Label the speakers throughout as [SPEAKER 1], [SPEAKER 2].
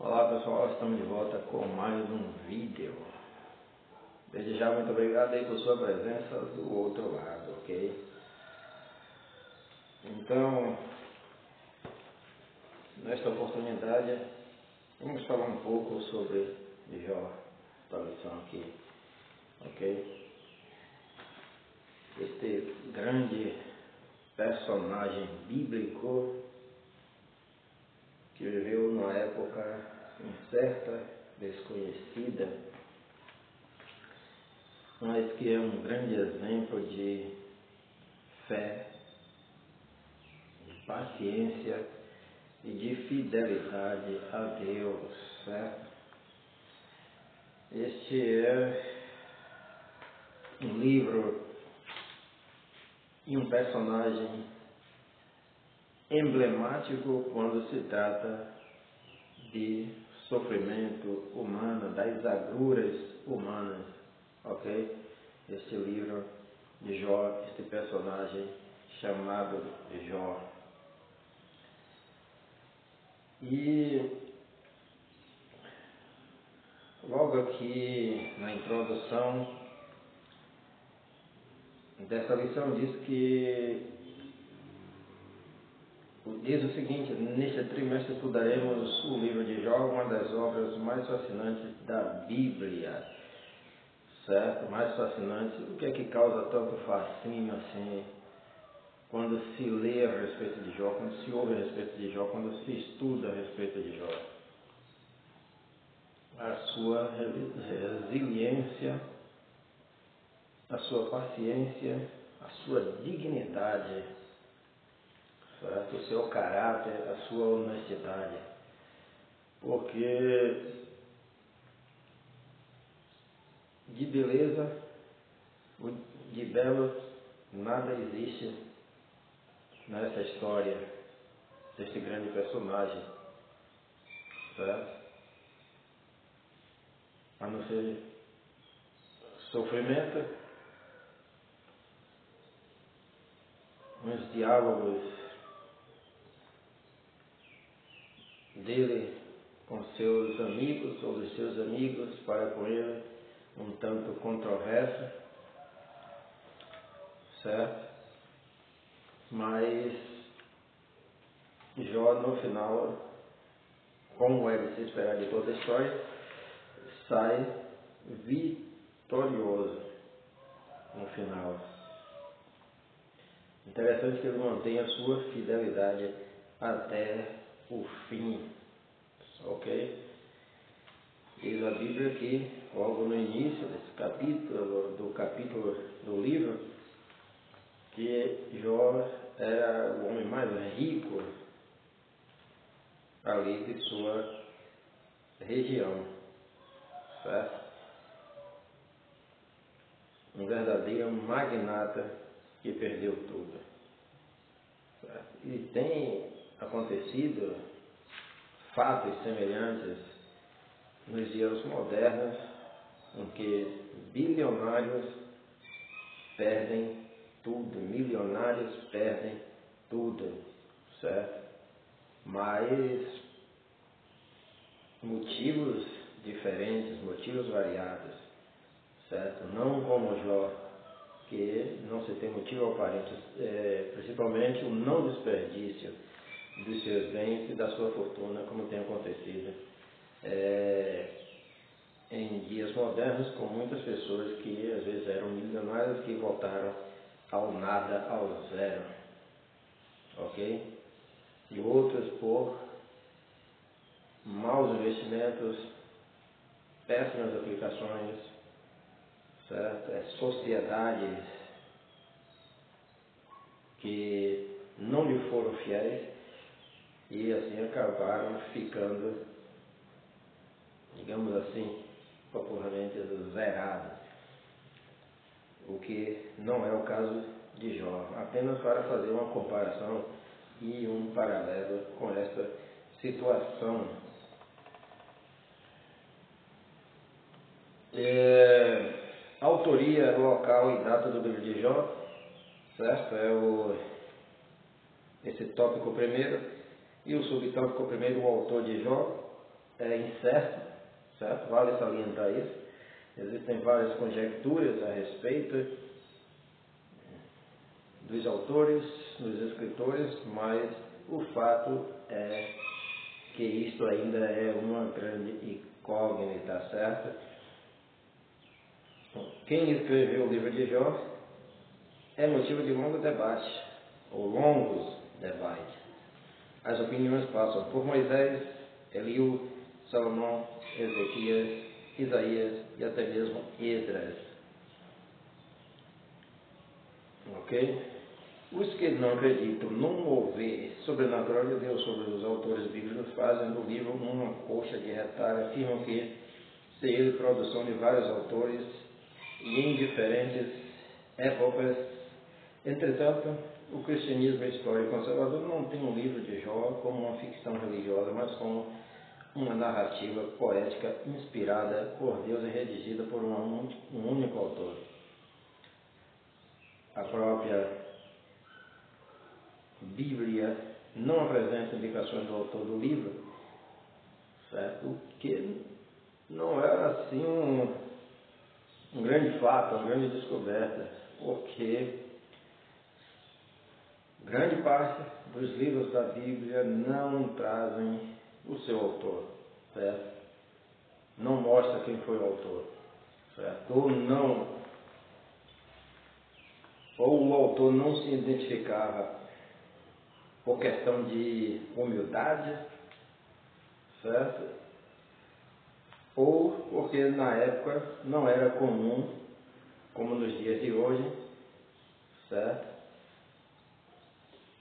[SPEAKER 1] Olá pessoal, estamos de volta com mais um vídeo. Desde já, muito obrigado aí por sua presença do outro lado, ok? Então, nesta oportunidade, vamos falar um pouco sobre Jó, esta lição aqui, ok? Este grande personagem bíblico que viveu numa época incerta, desconhecida, mas que é um grande exemplo de fé, de paciência e de fidelidade a Deus, certo? Este é um livro e um personagem emblemático quando se trata de sofrimento humano, das agruras humanas, ok? Este livro de Jó, este personagem chamado Jó. E logo aqui na introdução dessa lição diz o seguinte: neste trimestre estudaremos o livro de Jó, uma das obras mais fascinantes da Bíblia, certo? Mais fascinantes. O que é que causa tanto fascínio assim quando se lê a respeito de Jó, quando se ouve a respeito de Jó, quando se estuda a respeito de Jó? A sua resiliência, a sua paciência, a sua dignidade, certo? O seu caráter, a sua honestidade. Porque de beleza, de belo, nada existe nessa história desse grande personagem, certo? A não ser sofrimento, uns diálogos dele com seus amigos, ou dos seus amigos para com ele, um tanto controverso, certo? Mas Jó, no final, como é de se esperar de toda a história, sai vitorioso no final. Interessante que ele mantém a sua fidelidade até o fim, ok? Diz a Bíblia que logo no início desse capítulo, do livro, que Jó era o homem mais rico ali de sua região, certo? Um verdadeiro magnata que perdeu tudo, certo? E tem acontecido fatos semelhantes nos dias modernos, em que bilionários perdem tudo, milionários perdem tudo, certo? Mas motivos diferentes, motivos variados, certo? Não como Jó, que não se tem motivo aparente, principalmente o não desperdício dos seus bens e da sua fortuna, como tem acontecido em dias modernos, com muitas pessoas que às vezes eram milionárias que voltaram ao nada, ao zero, ok? E outros por maus investimentos, péssimas aplicações, certo? Sociedades que não lhe foram fiéis e assim acabaram ficando, digamos assim, popularmente zerados. O que não é o caso de Jó, apenas para fazer uma comparação e um paralelo com esta situação. Autoria, local e data do livro de Jó, certo? Esse tópico primeiro. E o subtópico primeiro, o autor de Jó, é incerto, certo? Vale salientar isso. Existem várias conjecturas a respeito dos autores, dos escritores, mas o fato é que isto ainda é uma grande incógnita, certo? Quem escreveu o livro de Jó é motivo de longo debate, ou longos debates. As opiniões passam por Moisés, Eliú, Salomão, Ezequias, Isaías e até mesmo Esdras. Ok? Os que não acreditam no mover sobrenatural de Deus sobre os autores bíblicos fazem do livro uma coxa de retalho, afirmam que se ele produção de vários autores e em diferentes épocas. Entretanto, o cristianismo histórico conservador não tem um livro de Jó como uma ficção religiosa, mas como uma narrativa poética inspirada por Deus e redigida por um único autor. A própria Bíblia não apresenta indicações do autor do livro, certo? Que não é assim um grande fato, uma grande descoberta, porque grande parte dos livros da Bíblia não trazem o seu autor, certo? Não mostra quem foi o autor, certo? Ou o autor não se identificava por questão de humildade, certo? Ou porque na época não era comum, como nos dias de hoje, certo?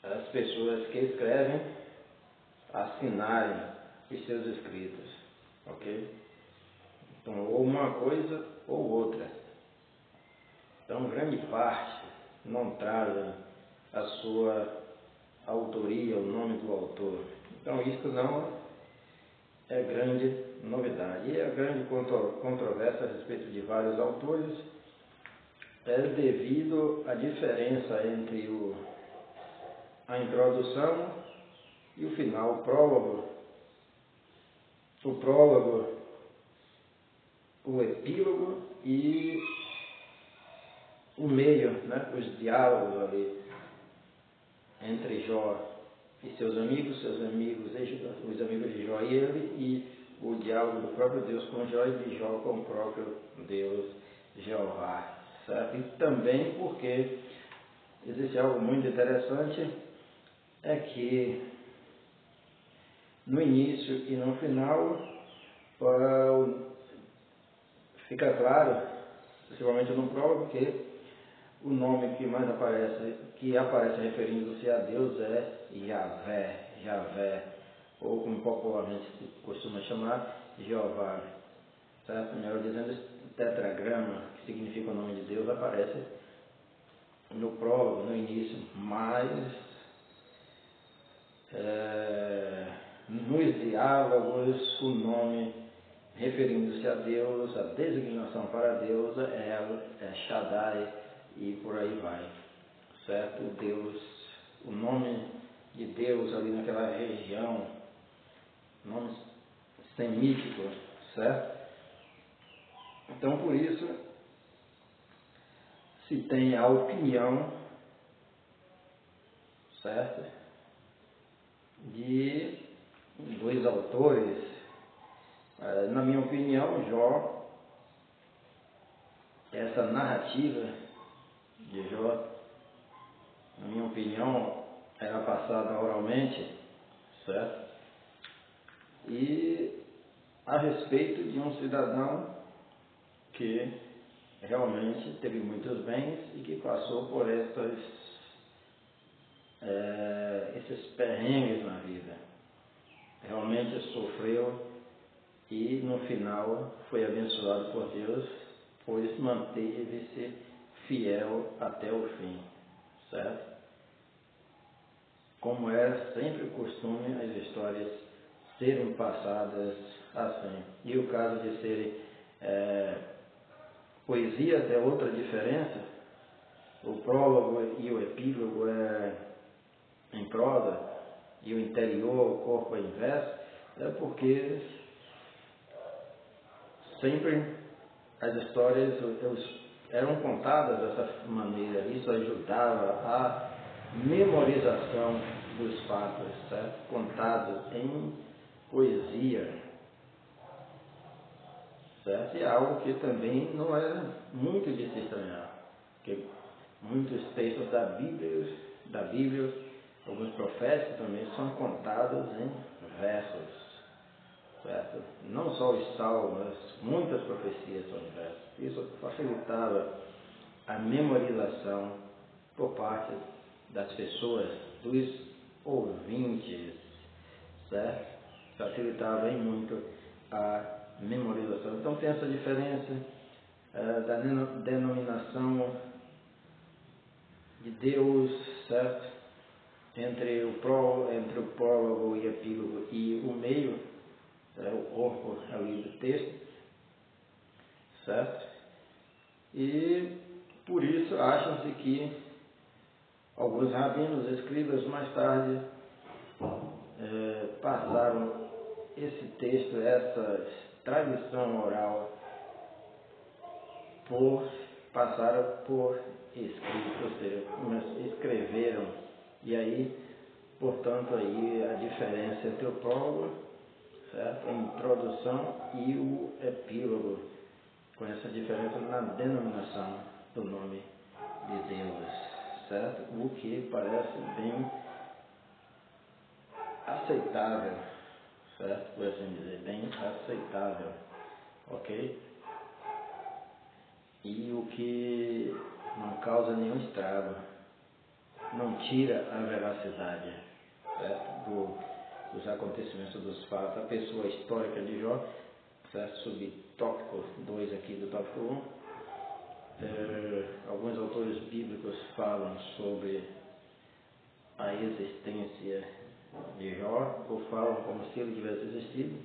[SPEAKER 1] As pessoas que escrevem assinarem os seus escritos, ok? Então, ou uma coisa ou outra. Então, grande parte não trazem a sua autoria, o nome do autor. Então, isso não é grande novidade. E a grande controvérsia a respeito de vários autores é devido à diferença entre a introdução e o final, o prólogo, o epílogo e o meio, né? Os diálogos ali entre Jó e seus amigos, os amigos de Jó e ele, e o diálogo do próprio Deus com Jó e de Jó com o próprio Deus Jeová, certo? E também porque existe algo muito interessante, é que no início e no final fica claro, principalmente no prólogo, que o nome que mais aparece referindo-se a Deus é Javé, ou como popularmente se costuma chamar, Jeová, certo? Melhor dizendo, esse tetragrama, que significa o nome de Deus, aparece no prólogo, no início, mas nos diálogos o nome referindo-se a Deus, a designação para Deus é Shaddai e por aí vai, certo? Deus, o nome de Deus ali naquela região, nome semítico, certo? Então por isso se tem a opinião, certo? De dois autores. Na minha opinião, Jó, essa narrativa de Jó, na minha opinião, era passada oralmente, certo? E a respeito de um cidadão que realmente teve muitos bens e que passou por esses perrengues na vida. Realmente sofreu e no final foi abençoado por Deus, pois manteve-se fiel até o fim, certo? Como é sempre o costume, as histórias serem passadas assim. E o caso de serem poesias é outra diferença. O prólogo e o epílogo é em prosa, e o interior, o corpo é inverso, é porque sempre as histórias eram contadas dessa maneira. Isso ajudava a memorização dos fatos, certo? Contados em poesia, certo? E é algo que também não é muito de se estranhar, porque muitos textos da Bíblia, alguns profetas também são contados em versos, certo? Não só os salmos, muitas profecias são em versos. Isso facilitava a memorização por parte das pessoas, dos ouvintes, certo? Facilitava em muito a memorização. Então tem essa diferença da denominação de Deus, certo? Entre o prólogo e epílogo e o meio, o corpo ali do texto, certo? E por isso acham-se que alguns rabinos, escribas, mais tarde passaram esse texto, essa tradição oral, passaram por escrito, ou seja, escreveram, e aí, portanto, aí a diferença entre o prólogo, certo? A introdução e o epílogo, com essa diferença na denominação do nome de Deus, certo? O que parece bem aceitável, certo? Por assim dizer, bem aceitável, ok? E o que não causa nenhum estrago, não tira a veracidade, certo? Dos acontecimentos, dos fatos. A pessoa histórica de Jó, certo? Subtópico 2 aqui do tópico 1. Alguns autores bíblicos falam sobre a existência de Jó, ou falam como se ele tivesse existido.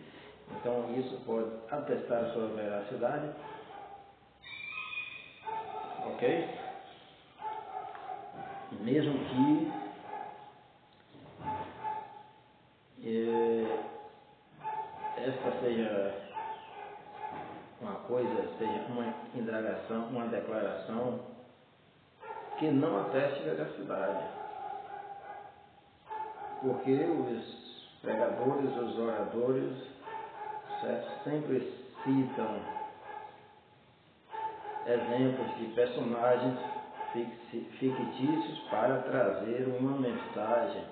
[SPEAKER 1] Então isso pode atestar a sua veracidade, ok? Mesmo que esta seja uma coisa, seja uma indagação, uma declaração que não ateste veracidade. Porque os pregadores, os oradores, certo? Sempre citam exemplos de personagens fictícios para trazer uma mensagem,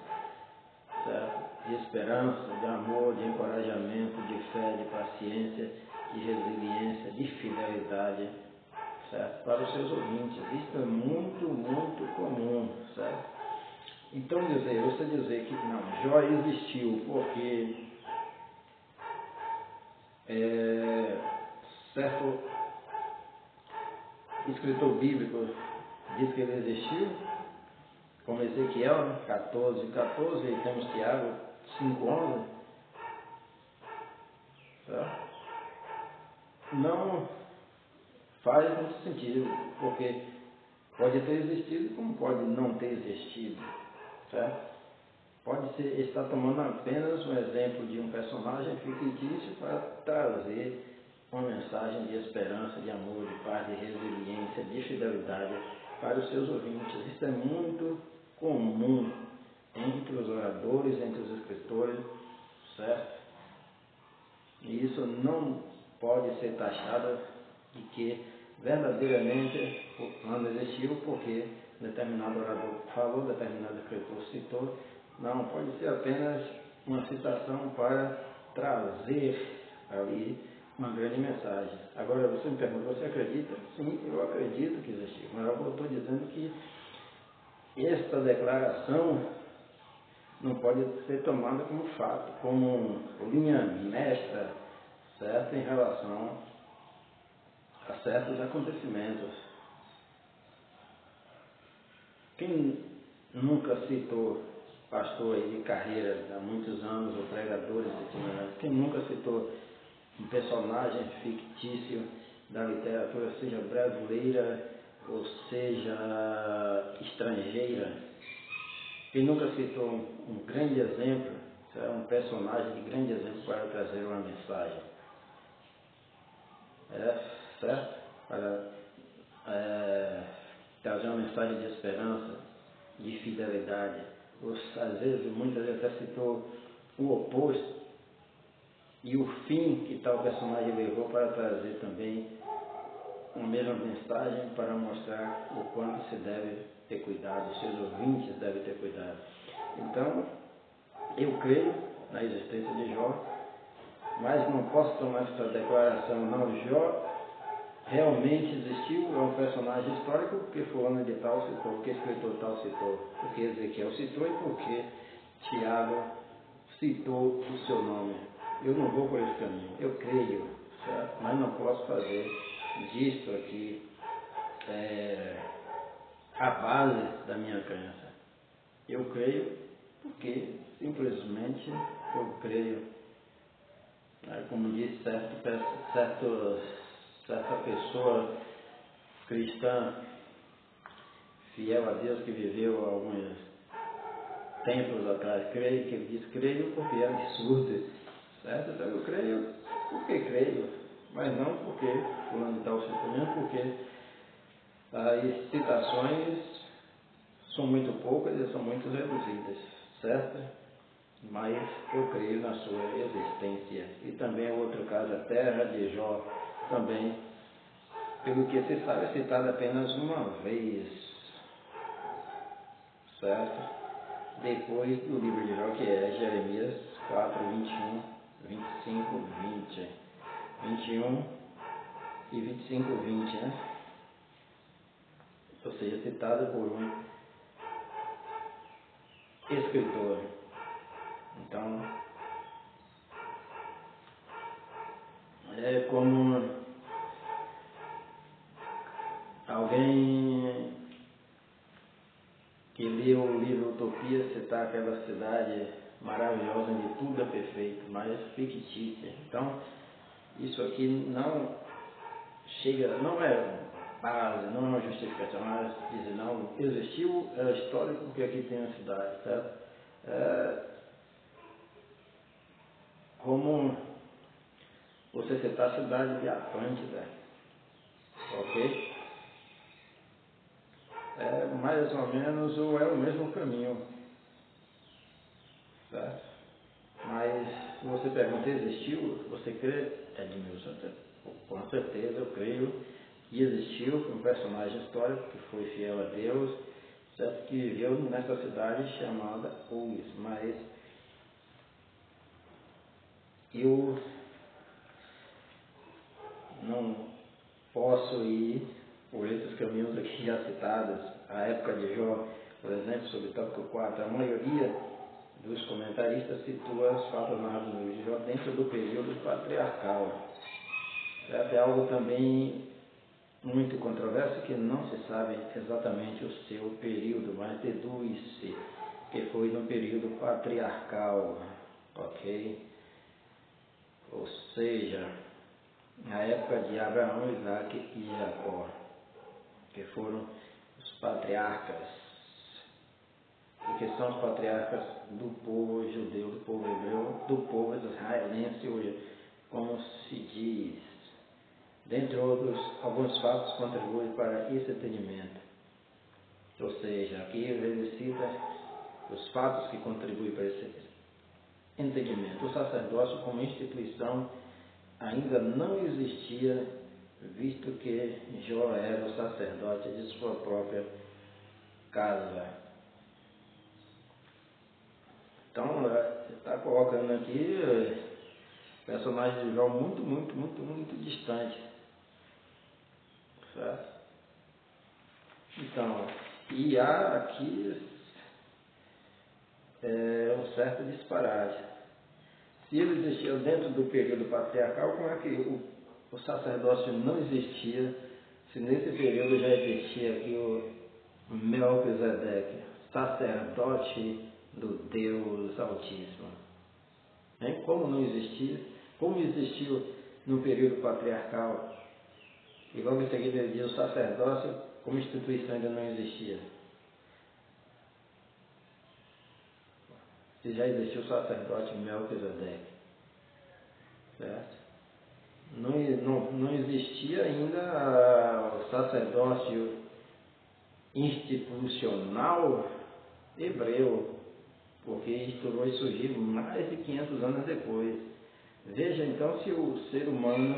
[SPEAKER 1] certo? De esperança, de amor, de encorajamento, de fé, de paciência, de resiliência, de fidelidade, certo? Para os seus ouvintes. Isso é muito, muito comum, certo? Então você dizer que não, Jó existiu porque certo escritor bíblico diz que ele existiu, como Ezequiel 14:14, e temos Tiago 5:11, tá? Não faz muito sentido, porque pode ter existido como pode não ter existido, certo? Estar tomando apenas um exemplo de um personagem fictício para trazer uma mensagem de esperança, de amor, de paz, de resiliência, de fidelidade para os seus ouvintes. Isso é muito comum entre os oradores, entre os escritores, certo? E isso não pode ser taxado de que verdadeiramente o plano existiu porque determinado orador falou, determinado escritor citou. Não, pode ser apenas uma citação para trazer ali uma grande mensagem. Agora você me pergunta, você acredita? Sim, eu acredito que existiu. Mas eu estou dizendo que esta declaração não pode ser tomada como fato, como linha mestra, certo? Em relação a certos acontecimentos. Quem nunca citou pastor aí de carreira há muitos anos, ou pregadores itinerantes, quem nunca citou um personagem fictício da literatura, seja brasileira ou seja estrangeira, quem nunca citou um grande exemplo, um personagem de grande exemplo para trazer uma mensagem? certo? Para trazer uma mensagem de esperança, de fidelidade. Às vezes, muitas vezes até citou o oposto e o fim que tal personagem levou para trazer também a mesma mensagem para mostrar o quanto se deve ter cuidado, os seus ouvintes devem ter cuidado. Então, eu creio na existência de Jó, mas não posso tomar essa declaração, não. Jó realmente existiu, é um personagem histórico, porque fulano de tal citou, porque escritor tal citou, porque Ezequiel citou e porque Tiago citou o seu nome. Eu não vou por esse caminho, eu creio, certo? Mas não posso fazer disto aqui a base da minha crença. Eu creio porque simplesmente eu creio. Como disse certa pessoa cristã, fiel a Deus, que viveu há alguns tempos atrás, creio, que ele diz, creio porque é absurdo, certo? Então eu creio porque creio, mas não porque fulano de tal simplesmente porque as citações são muito poucas e são muito reduzidas, certo? Mas eu creio na sua existência. E também o outro caso, a terra de Jó, também, pelo que se sabe, é citada apenas uma vez, certo? Depois do livro de Jó, que é Jeremias 4, 21, 25, 20, 21 e 25, 20, né? Ou seja, citada por um escritor. Então, é como alguém que leu o livro Utopia citar aquela cidade maravilhosa onde tudo é perfeito, mas fictícia. Então, isso aqui não chega, não é base, não é uma justificação, mas dizer, não, existiu, é histórico porque aqui tem a cidade, certo? É como você citar a cidade de Atlântida, ok? É mais ou menos ou é o mesmo caminho, certo? Mas se você pergunta, existiu? Você crê? Edmilson, com certeza eu creio que existiu um personagem histórico que foi fiel a Deus, certo? Que viveu nessa cidade chamada Uz, mas eu não posso ir por esses caminhos aqui já citados. A época de Jó, por exemplo, sobre o tópico 4, a maioria dos comentaristas situa as fatos narradas no livro de Jó dentro do período patriarcal. É algo também muito controverso, que não se sabe exatamente o seu período, mas deduz-se que foi no período patriarcal, ok? Ou seja, na época de Abraão, Isaac e Jacó, que foram os patriarcas, e que são os patriarcas do povo judeu, do povo hebreu, do povo israelense hoje, como se diz. Dentre outros, alguns fatos contribuem para esse entendimento. Ou seja, aqui ele cita os fatos que contribuem para esse entendimento. O sacerdócio como instituição ainda não existia, visto que Jó era o sacerdote de sua própria casa. Então, está colocando aqui personagem de Jó muito distante. Certo? Então, e há aqui um certo disparate. Se ele existia dentro do período patriarcal, como é que o sacerdócio não existia, se nesse período já existia aqui o Melquisedeque, sacerdote do Deus Altíssimo? Como não existia? Como existiu no período patriarcal? E logo em seguida ele diz, o sacerdócio como instituição ainda não existia. Se já existiu o sacerdote Melquisedeque, certo? Não não existia ainda o sacerdócio institucional hebreu, porque isto vai surgir mais de 500 anos depois. Veja então se o ser humano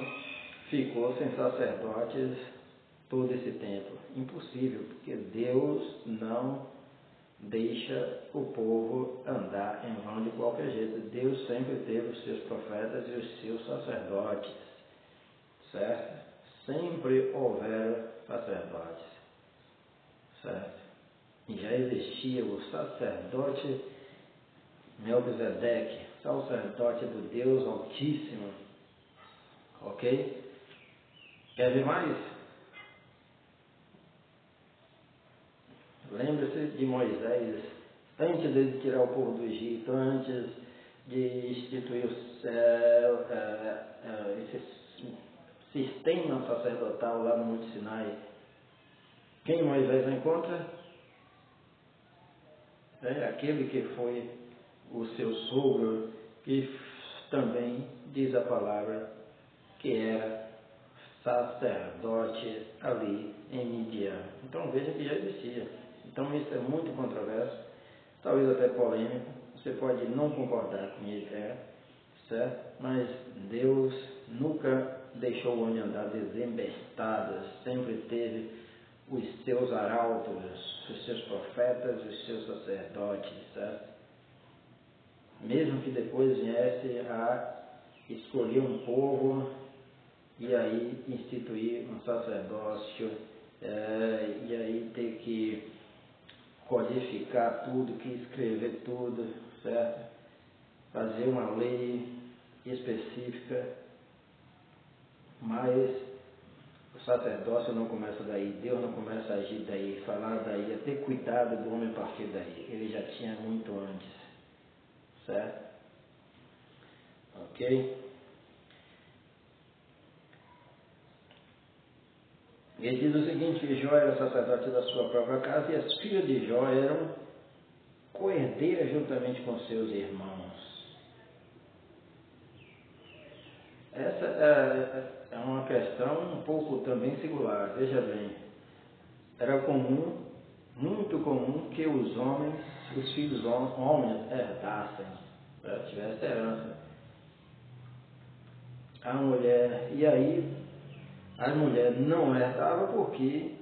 [SPEAKER 1] ficou sem sacerdotes todo esse tempo. Impossível, porque Deus não deixa o povo andar em vão de qualquer jeito. Deus sempre teve os seus profetas e os seus sacerdotes, certo? Sempre houveram sacerdotes, certo? E já existia o sacerdote Melquisedeque, sacerdote do Deus Altíssimo, ok? Quer ver mais? Lembre-se de Moisés, antes de tirar o povo do Egito, antes de instituir o céu, esse sistema sacerdotal lá no Monte Sinai. Quem Moisés encontra? É aquele que foi o seu sogro, que também diz a palavra que era sacerdote ali em Midian. Então veja que já existia. Então isso é muito controverso, talvez até polêmico. Você pode não concordar com minha ideia, certo? Mas Deus nunca deixou o homem andar desembestado, sempre teve os seus arautos, os seus profetas, os seus sacerdotes, certo? Mesmo que depois viesse a escolher um povo e aí instituir um sacerdócio, e aí ter que codificar tudo, que escrever tudo, certo? Fazer uma lei específica, mas o sacerdócio não começa daí, Deus não começa a agir daí, falar daí, a ter cuidado do homem a partir daí. Ele já tinha muito antes, certo? Ok? Ele diz o seguinte, que Jó era sacerdote da sua própria casa e as filhas de Jó eram coerdeiras juntamente com seus irmãos. Essa é uma questão um pouco também singular. Veja bem, era comum, muito comum, que os homens, os filhos homens herdassem, tivesse herança. A mulher, e aí as mulheres não herdavam porque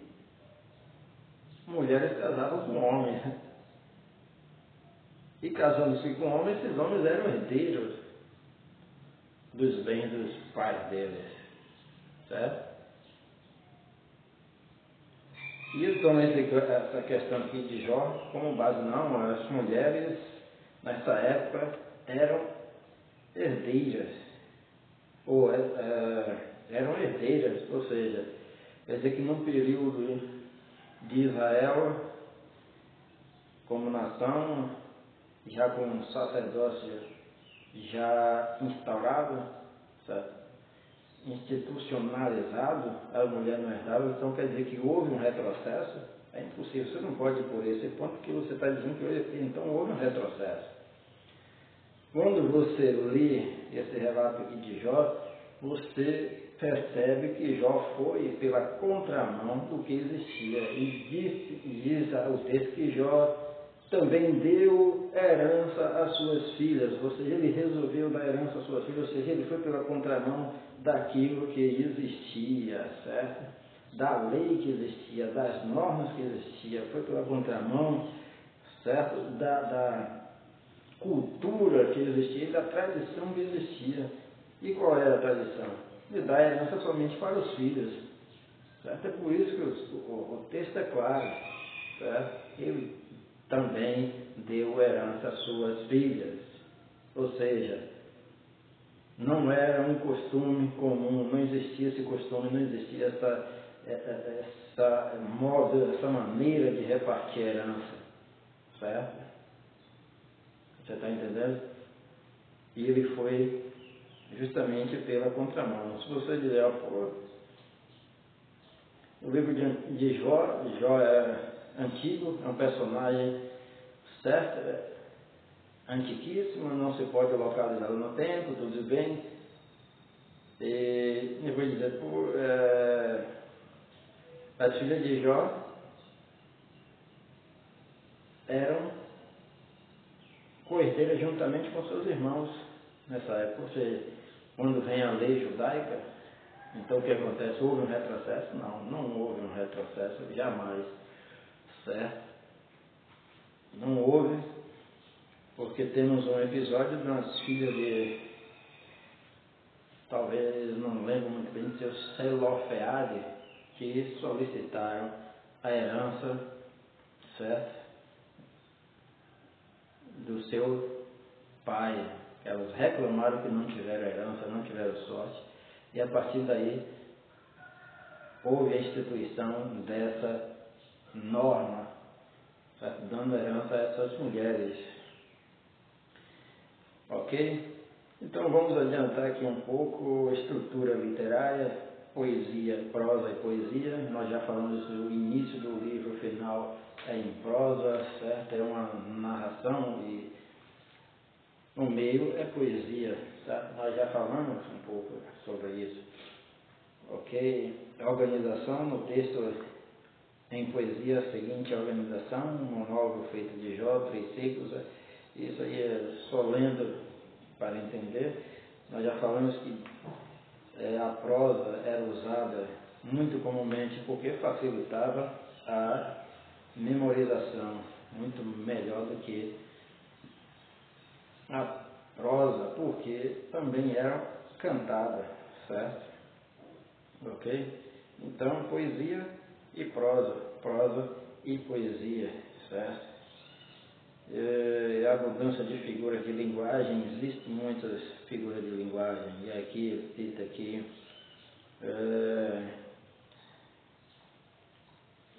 [SPEAKER 1] mulheres casavam com homens. E casando-se com homens, esses homens eram herdeiros dos bens dos pais deles, certo? E eu tomei essa questão aqui de Jó como base. Não, as mulheres nessa época eram herdeiras, ou eram herdeiras, ou seja, quer dizer que num período de Israel como nação, já com um sacerdócio já instaurado, certo? Institucionalizado, a mulher não herdava, então quer dizer que houve um retrocesso. É impossível, você não pode ir por esse ponto que você está dizendo que então houve um retrocesso. Quando você lê esse relato aqui de Jó, você percebe que Jó foi pela contramão do que existia. E diz o texto que Jó também deu herança às suas filhas, ou seja, ele resolveu dar herança às suas filhas, ou seja, ele foi pela contramão daquilo que existia, certo? Da lei que existia, das normas que existia, foi pela contramão, certo? Da cultura que existia e da tradição que existia. E qual era a tradição? De dar herança somente para os filhos, certo? É por isso que o texto é claro, certo? Ele também deu herança às suas filhas, ou seja, não era um costume comum, não existia esse costume, não existia essa moda, essa maneira de repartir herança, certo? Você está entendendo? E ele foi justamente pela contramão. Se você dizer, o livro de Jó é antigo, é um personagem certo, antiquíssimo, não se pode localizá-lo no tempo, tudo bem, E eu vou dizer, as filhas de Jó eram coerdeiras juntamente com seus irmãos nessa época. Ou seja, quando vem a lei judaica, então o que acontece? Houve um retrocesso? Não houve um retrocesso, jamais, certo? Não houve, porque temos um episódio das filhas de, talvez não lembro muito bem, de seus Zelofeade, que solicitaram a herança, certo? Do seu pai. Elas reclamaram que não tiveram herança, não tiveram sorte, e a partir daí houve a instituição dessa norma, certo? Dando herança a essas mulheres. Ok? Então vamos adiantar aqui um pouco: estrutura literária, poesia, prosa e poesia. Nós já falamos do início do livro, o final é em prosa, certo? É uma narração e no meio é poesia, tá? Nós já falamos um pouco sobre isso. Ok? A organização no texto em poesia, a seguinte organização: um monólogo feito de Jó, 3 ciclos. Isso aí é só lendo para entender. Nós já falamos que a prosa era usada muito comumente porque facilitava a memorização, muito melhor do que a prosa, porque também era cantada, certo? Ok? Então, poesia e prosa e poesia, certo? A abundância de figuras de linguagem, existem muitas figuras de linguagem, e aqui, cita aqui,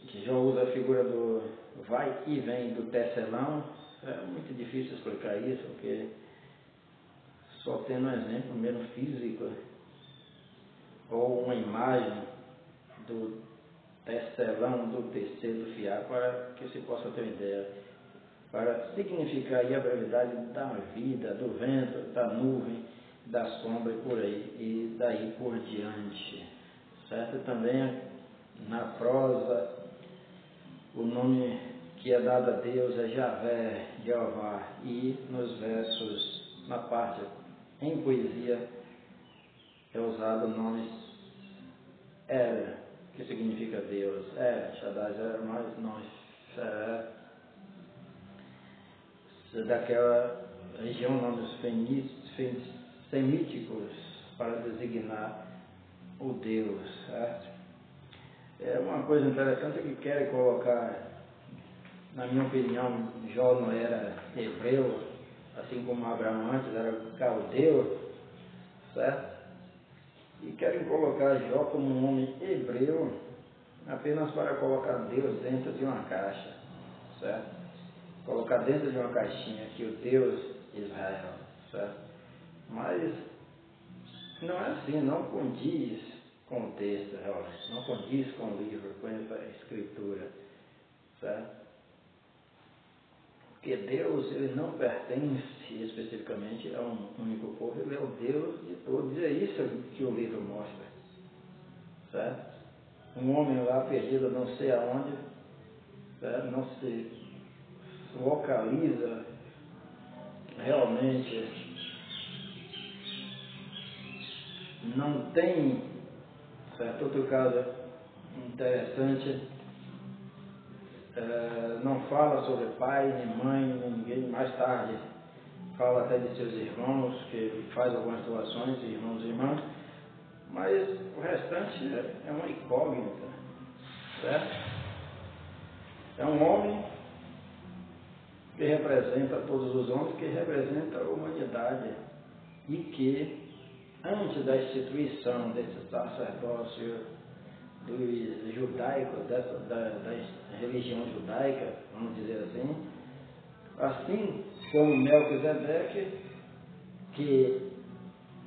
[SPEAKER 1] que já usa a figura do vai e vem do tecelão. É muito difícil explicar isso, porque só tendo um exemplo mesmo físico, ou uma imagem do tecelão, do tecer, do fiar, para que se possa ter uma ideia, para significar aí a brevidade da vida, do vento, da nuvem, da sombra e por aí, e daí por diante, certo? Também na prosa, o nome que é dado a Deus é Javé, Jeová, e nos versos, na parte em poesia, é usado o nome Er, que significa Deus. Shaddai, mas nós daquela região, nomes semíticos para designar o Deus, certo? É uma coisa interessante que querem colocar, na minha opinião, Jó não era hebreu, assim como Abraão antes era caldeu, certo? E querem colocar Jó como um homem hebreu apenas para colocar Deus dentro de uma caixa, certo? Colocar dentro de uma caixinha que o Deus Israel, certo? Mas não é assim, não condiz com o texto realmente, não condiz com o livro, com essa escritura, certo? Porque Deus, ele não pertence especificamente a um único povo, ele é o Deus de todos, e é isso que o livro mostra, certo? Um homem lá perdido não sei aonde, certo? Não se localiza realmente, não tem, certo? Outro caso interessante, não fala sobre pai, nem mãe, nem ninguém. Mais tarde fala até de seus irmãos, que ele faz algumas doações, irmãos e irmãs, mas o restante é uma incógnita, certo? É um homem que representa todos os homens, que representa a humanidade, e que, antes da instituição desse sacerdócio dos judaicos, da religião judaica, vamos dizer assim como Melquisedeque, que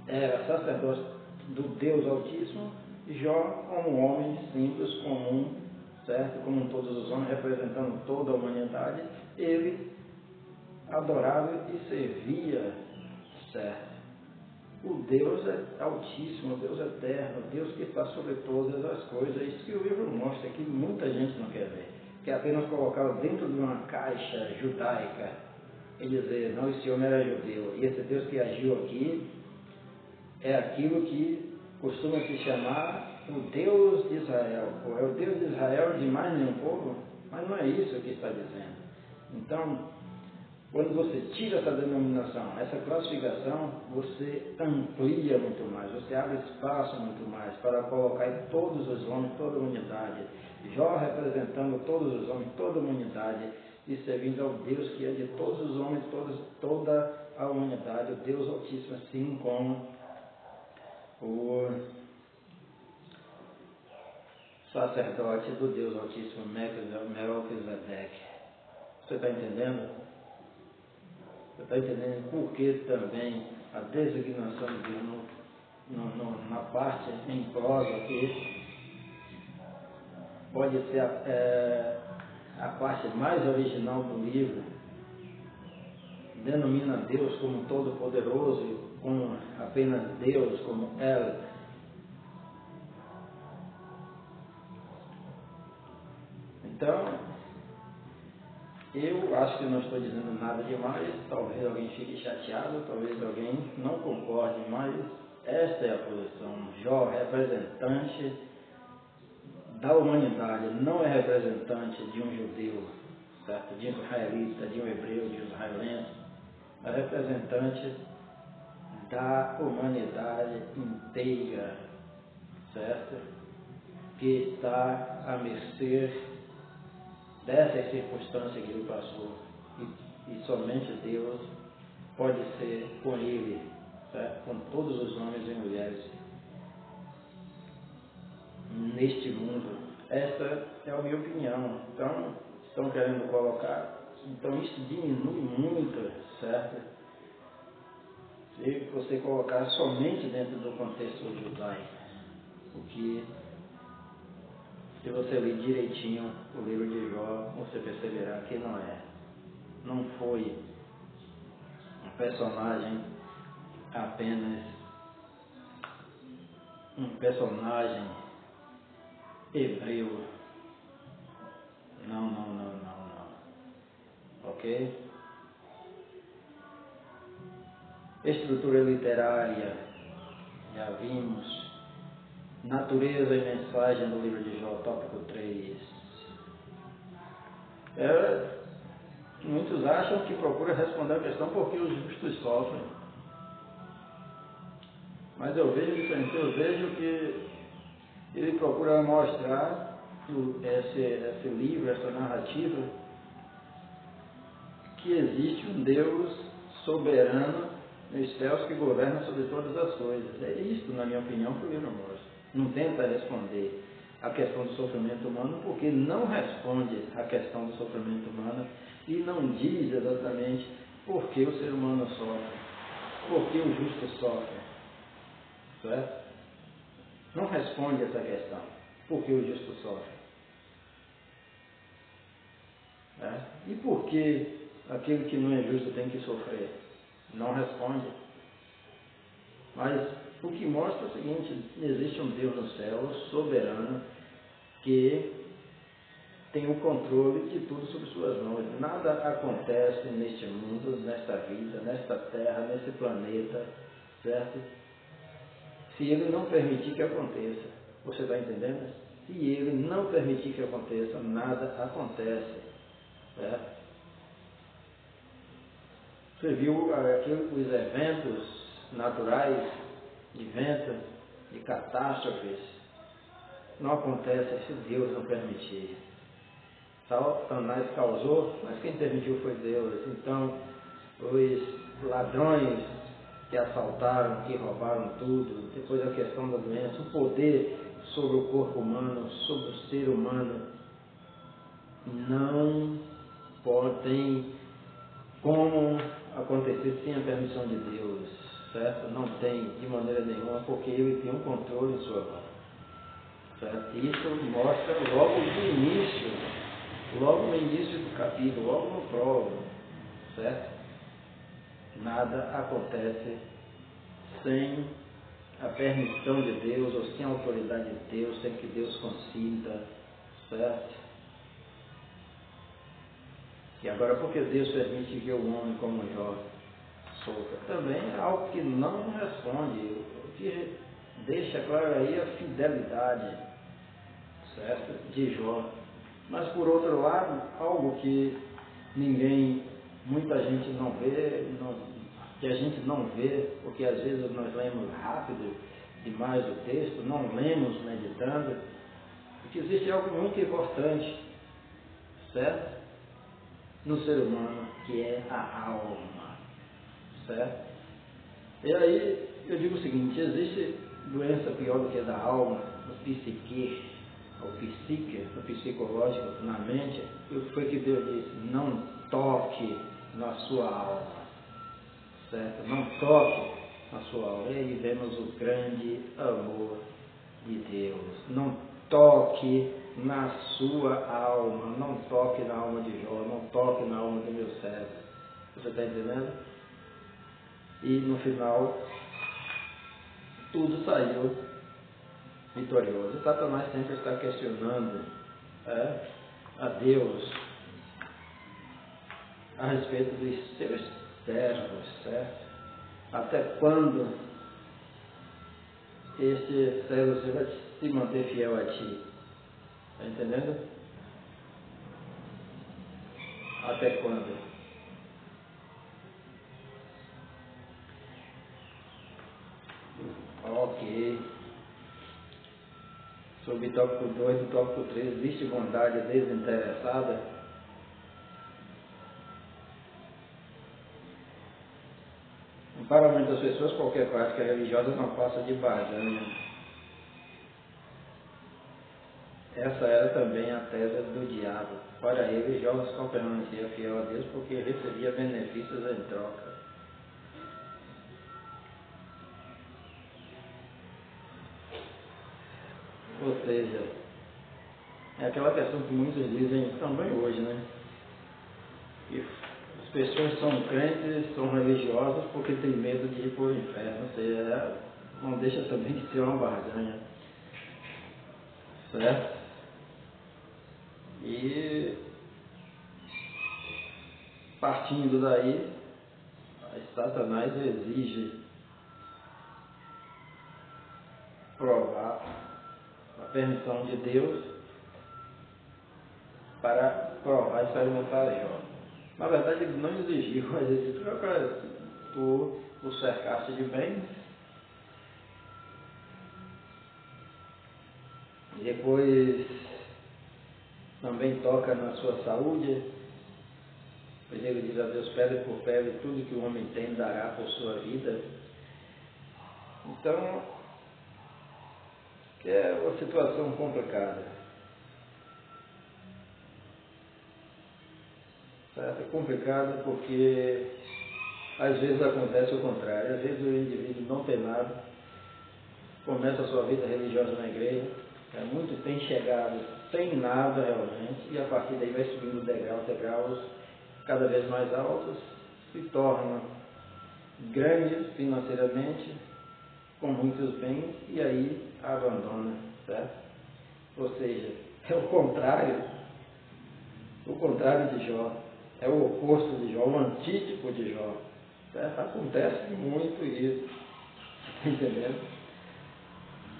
[SPEAKER 1] era sacerdote do Deus Altíssimo, Jó como um homem simples, comum, certo? Como todos os homens, representando toda a humanidade, ele adorava e servia, certo? o Deus é altíssimo, o Deus eterno, o Deus que está sobre todas as coisas. É isso que o livro mostra, que muita gente não quer ver, que é apenas colocá-lo dentro de uma caixa judaica e dizer, não, esse homem era judeu, e esse Deus que agiu aqui é aquilo que costuma se chamar o Deus de Israel, ou é o Deus de Israel de mais nenhum povo, mas não é isso que está dizendo. Então, quando você tira essa denominação, essa classificação, você amplia muito mais, você abre espaço muito mais para colocar em todos os homens, toda a humanidade. Jó representando todos os homens, toda a humanidade, e servindo ao Deus que é de todos os homens, toda a humanidade, o Deus Altíssimo, assim como o sacerdote do Deus Altíssimo, Melquisedeque. Você está entendendo? Você está entendendo por que também a designação de Deus na parte em prosa aqui pode ser a parte mais original do livro, denomina Deus como Todo-Poderoso, como apenas Deus, como El. Então, eu acho que não estou dizendo nada demais, talvez alguém fique chateado, talvez alguém não concorde, mas esta é a posição. Jó, representante da humanidade, não é representante de um judeu, certo? De um israelita, de um hebreu, de um israelense, é representante da humanidade inteira, certo? Que está à mercê dessas circunstâncias que ele passou, e somente Deus pode ser com ele, certo? Com todos os homens e mulheres neste mundo. Essa é a minha opinião. Então, estão querendo colocar, então isso diminui muito, certo? Se você colocar somente dentro do contexto judaico, porque se você ler direitinho o livro de Jó, você perceberá que não foi um personagem apenas um personagem hebreu. Não. Ok? Estrutura literária, já vimos. Natureza e mensagem do livro de Jó, tópico 3. Muitos acham que procura responder a questão porque os justos sofrem. Mas eu vejo diferente, eu vejo que ele procura mostrar esse livro, essa narrativa, que existe um Deus soberano nos céus que governa sobre todas as coisas. É isso, na minha opinião, que o livro mostra. Não tenta responder a questão do sofrimento humano, porque não responde a questão do sofrimento humano e não diz exatamente por que o ser humano sofre, por que o justo sofre, certo? Não responde essa questão, por que o justo sofre, né? E por que aquele que não é justo tem que sofrer? Não responde. Mas o que mostra é o seguinte: existe um Deus no céu, soberano, que tem o controle de tudo sob suas mãos. Nada acontece neste mundo, nesta vida, nesta terra, nesse planeta, certo? Se ele não permitir que aconteça. Você está entendendo? Se ele não permitir que aconteça, nada acontece, certo? Você viu os eventos naturais, de vento, de catástrofes, não acontece se Deus não permitir. Satanás causou, mas quem permitiu foi Deus. Então, os ladrões que assaltaram, que roubaram tudo, depois a questão da doença, o poder sobre o corpo humano, sobre o ser humano, não tem como acontecer sem a permissão de Deus, certo? Não tem de maneira nenhuma, porque Ele tem um controle em sua mão, certo? Isso mostra logo no início do capítulo, logo no prólogo, certo? Nada acontece sem a permissão de Deus, ou sem a autoridade de Deus, sem que Deus consinta, certo? E agora, porque Deus permite que o homem como Jó sofra? Também é algo que não responde, o que deixa claro aí a fidelidade, certo, de Jó. Mas por outro lado, algo que muita gente não vê, que a gente não vê, porque às vezes nós lemos rápido demais o texto, não lemos meditando, porque existe algo muito importante, certo? No ser humano, que é a alma, certo? E aí eu digo o seguinte: existe doença pior do que a da alma, o psique, o psicológico na mente. O que foi que Deus disse? Não toque na sua alma, certo? Não toque na sua alma. E aí vemos o grande amor de Deus. Não toque na sua alma, não toque na alma de Jó, não toque na alma do meu servo. Você está entendendo? E no final, tudo saiu vitorioso. E Satanás sempre está questionando a Deus a respeito dos seus servos, certo? Até quando este servo vai se manter fiel a ti? Está entendendo? Até quando? Ok. Sobre o tópico 2 e tópico 3, existe bondade desinteressada? Para muitas pessoas, qualquer prática religiosa não passa de barganha. Essa era também a tese do diabo. Para ele, Jó só permanecia fiel a Deus porque recebia benefícios em troca. Ou seja, é aquela questão que muitos dizem também hoje, né? Que as pessoas são crentes, são religiosas porque têm medo de ir para o inferno. Ou seja, não deixa também de ser uma barganha. Certo? E partindo daí, Satanás exige provar a permissão de Deus para provar e experimentar Jó. Na verdade, ele não exigiu, mas ele disse: tu o cercaste de bens, depois também toca na sua saúde, pois ele diz a Deus: pele por pele, tudo que o homem tem dará por sua vida. Então, é uma situação complicada. Certo? É complicado porque às vezes acontece o contrário. Às vezes o indivíduo não tem nada, começa a sua vida religiosa na igreja, é muito bem chegado, sem nada realmente, e a partir daí vai subindo degraus cada vez mais altos, se torna grande financeiramente, com muitos bens, e aí abandona, certo? Ou seja, é o contrário de Jó, é o oposto de Jó, o antítipo de Jó, certo? Acontece muito isso, está entendendo?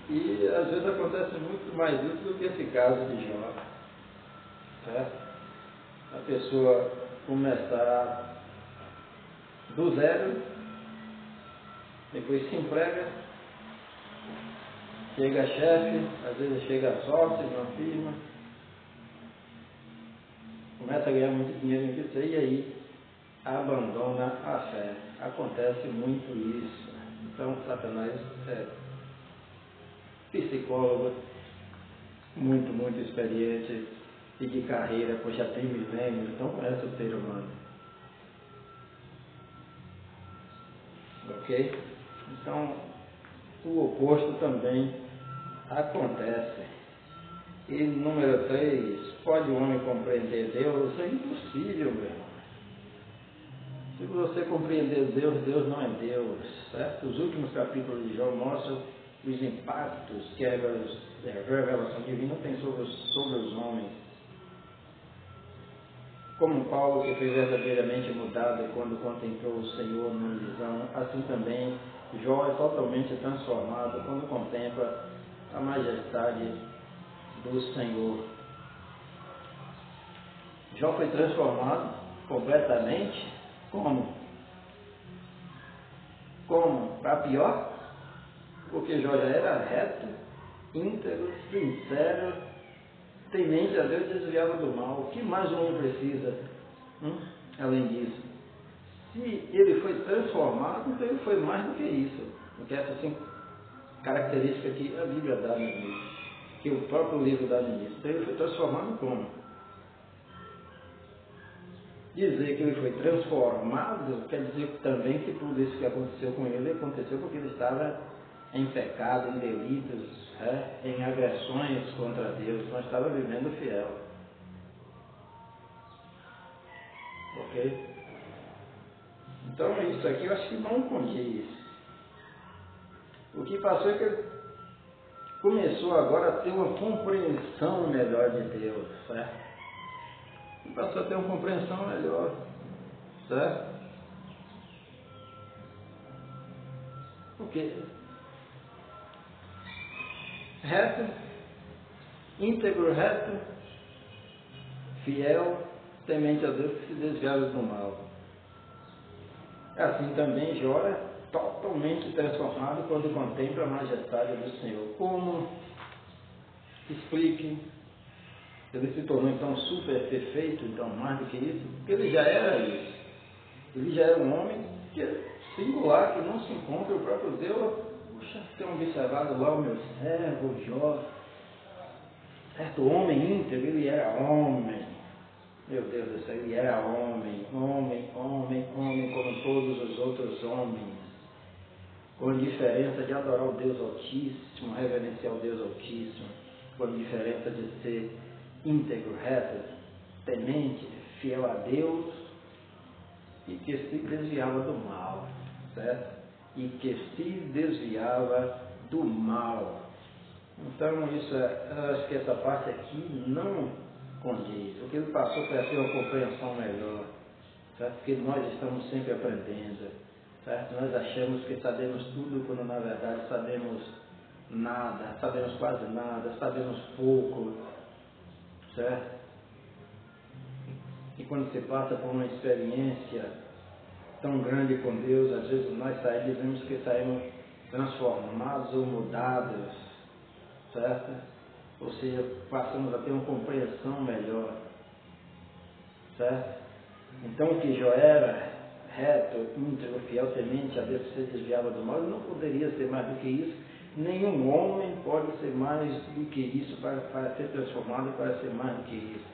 [SPEAKER 1] E às vezes acontece muito mais isso do que esse caso de Jó, certo? A pessoa começar do zero, depois se emprega, chega a chefe, às vezes chega a sócio de uma firma, começa a ganhar muito dinheiro em isso e aí abandona a fé. Acontece muito isso. Então Satanás é psicólogo, muito experiente e de carreira, pois já tem milênios, então conhece o ser humano. Ok? Então, o oposto também acontece. E número 3, pode o homem compreender Deus? Isso é impossível, meu irmão. Se você compreender Deus, Deus não é Deus, certo? Os últimos capítulos de Jó mostram os impactos que a revelação divina tem sobre os homens. Como Paulo, que foi verdadeiramente mudado quando contemplou o Senhor numa visão, assim também Jó é totalmente transformado quando contempla a majestade do Senhor. Jó foi transformado completamente. Como? Para pior? Porque Jó já era reto, íntegro, sincero, temente a Deus, desviava do mal. O que mais um homem precisa? Além disso, se ele foi transformado, então ele foi mais do que isso. Porque essa característica que a Bíblia dá no livro, que o próprio livro dá no início. Então ele foi transformado como? Dizer que ele foi transformado quer dizer também que tudo isso que aconteceu com ele aconteceu porque ele estava em pecado, em delitos, em agressões contra Deus, mas estava vivendo fiel. Ok? Então isso aqui eu acho que não condiz. O que passou é que ele começou agora a ter uma compreensão melhor de Deus, certo? E passou a ter uma compreensão melhor, certo? Porque reto, íntegro, reto, fiel, temente a Deus, que se desviava do mal. Assim também Jó é totalmente transformado quando contempla a majestade do Senhor. Como? Explique. Ele se tornou então super perfeito, então mais do que isso, porque ele já era isso. Ele já era um homem que é singular, que não se encontra o próprio Deus. Puxa, tem observado lá o meu servo Jó, certo homem íntegro, ele era homem. Meu Deus do céu, ele era homem, como todos os outros homens, com a diferença de adorar o Deus Altíssimo, reverenciar o Deus Altíssimo, com a diferença de ser íntegro, reto, temente, fiel a Deus, e que se desviava do mal, certo? E que se desviava do mal. Então, eu acho que essa parte aqui não condiz. O que ele passou para ter uma compreensão melhor, certo? Porque nós estamos sempre aprendendo, certo? Nós achamos que sabemos tudo, quando na verdade sabemos nada, sabemos quase nada, sabemos pouco, certo? E quando se passa por uma experiência tão grande com Deus, às vezes nós dizemos que saímos transformados ou mudados, certo? Ou seja, passamos a ter uma compreensão melhor, certo? Então o que Jó era, reto, íntegro, fiel, temente a Deus, que se desviava do mal, ele não poderia ser mais do que isso. Nenhum homem pode ser mais do que isso para ser transformado, para ser mais do que isso.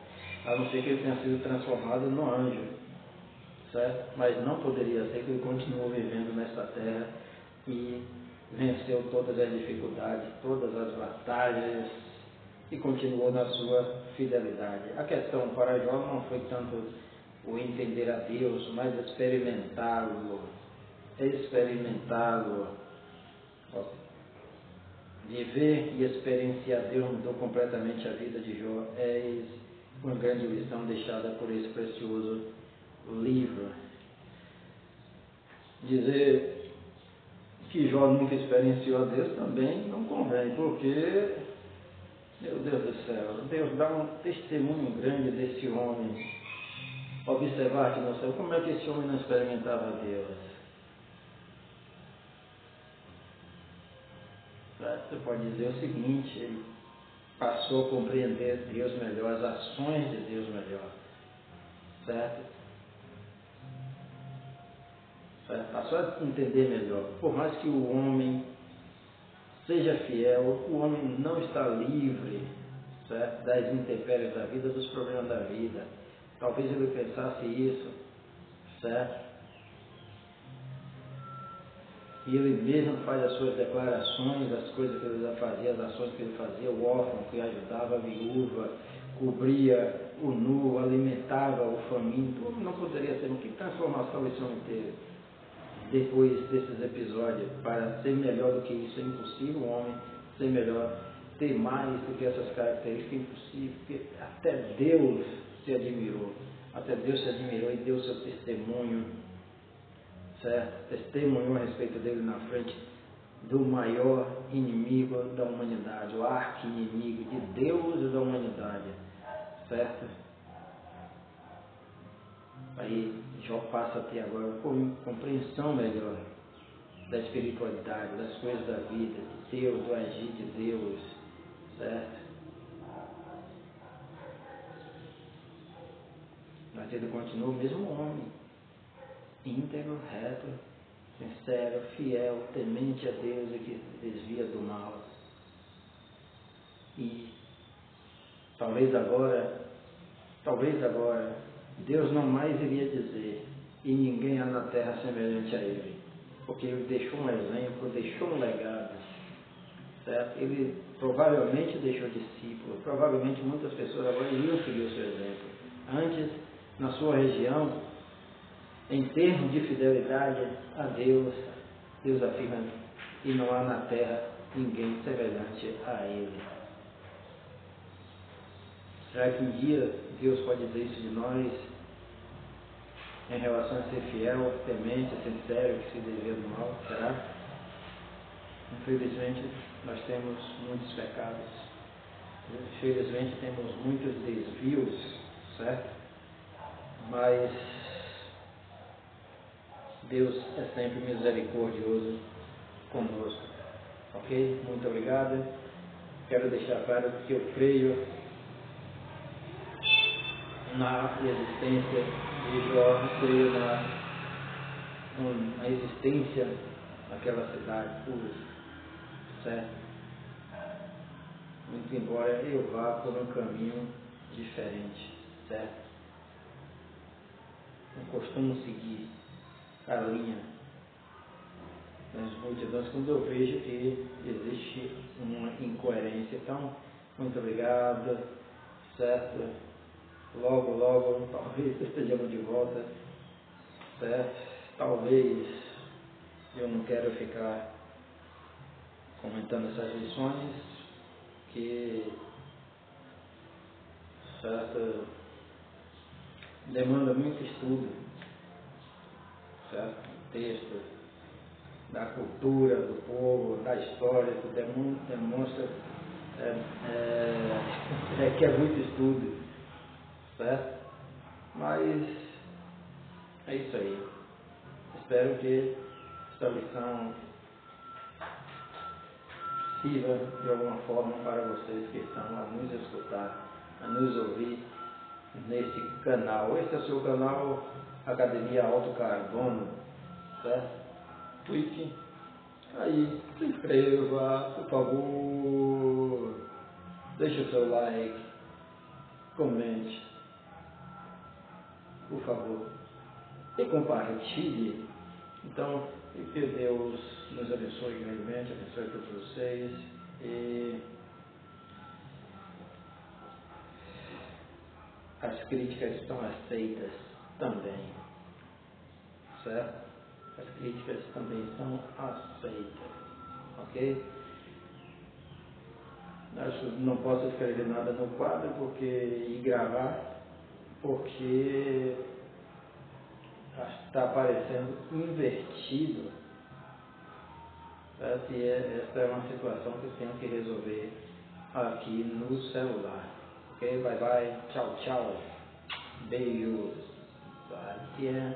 [SPEAKER 1] A não ser que ele tenha sido transformado no anjo, certo? Mas não poderia ser que ele continuou vivendo nesta terra e venceu todas as dificuldades, todas as batalhas e continuou na sua fidelidade. A questão para Jó não foi tanto o entender a Deus, mas experimentá-lo. Viver e experienciar Deus mudou completamente a vida de Jó. É uma grande lição deixada por esse precioso livro. Dizer que Jó nunca experienciou a Deus também não convém, porque, meu Deus do céu, Deus dá um testemunho grande desse homem. Observar que no céu, como é que esse homem não experimentava Deus? Você pode dizer o seguinte: ele passou a compreender Deus melhor, as ações de Deus melhor, certo? Passou a entender melhor. Por mais que o homem seja fiel, o homem não está livre, certo? Das intempéries da vida, dos problemas da vida. Talvez ele pensasse isso, certo? E ele mesmo faz as suas declarações, as coisas que ele fazia, as ações que ele fazia, o órfão que ajudava, a viúva, cobria o nu, alimentava o faminto. Não poderia ser. Que transformação esse homem teve depois desses episódios para ser melhor do que isso? É impossível um homem ser melhor, ter mais do que essas características. É impossível, porque até Deus se admirou. Até Deus se admirou e deu seu testemunho, certo? Testemunhou a respeito dele na frente do maior inimigo da humanidade, o arqui-inimigo de Deus e da humanidade, certo? Aí Jó passa a ter agora uma compreensão melhor da espiritualidade, das coisas da vida, de Deus, do agir de Deus, certo? Mas ele continua o mesmo homem, íntegro, reto, sincero, fiel, temente a Deus e que se desvia do mal. E talvez agora, Deus não mais iria dizer, e ninguém há na terra semelhante a ele, porque ele deixou um exemplo, deixou um legado, certo? Ele provavelmente deixou discípulos, provavelmente muitas pessoas agora iriam seguir o seu exemplo. Antes, na sua região, em termos de fidelidade a Deus, Deus afirma, e não há na terra ninguém semelhante a ele. Será que um dia Deus pode dizer isso de nós, em relação a ser fiel, temente, sincero, que se desvia do mal? Será? Infelizmente, nós temos muitos pecados. Infelizmente, temos muitos desvios, certo? Mas Deus é sempre misericordioso conosco. Ok? Muito obrigado. Quero deixar claro que eu creio na existência de Jó, creio na existência daquela cidade pura, certo? Muito embora eu vá por um caminho diferente, certo? Não costumo seguir a linha das multidões quando eu vejo que existe uma incoerência. Então, muito obrigado, certo? Logo, talvez estejamos de volta, certo? Talvez eu não quero ficar comentando essas lições que, certo, demanda muito estudo, certo? Texto da cultura do povo, da história, que demonstra requer muito estudo, certo? Mas é isso aí. Espero que esta lição sirva de alguma forma para vocês que estão a nos escutar, a nos ouvir nesse canal. Esse é o seu canal Academia Alto Carbono, certo? Clique aí, se inscreva, por favor, deixe o seu like, comente, por favor, e compartilhe. Então, que Deus nos abençoe grandemente, abençoe todos vocês, e as críticas estão aceitas também, certo? As críticas também são aceitas, ok? Acho que não posso escrever nada no quadro e gravar, porque está aparecendo invertido, certo? E essa é uma situação que eu tenho que resolver aqui no celular, ok? Bye bye, tchau, beijos, bye.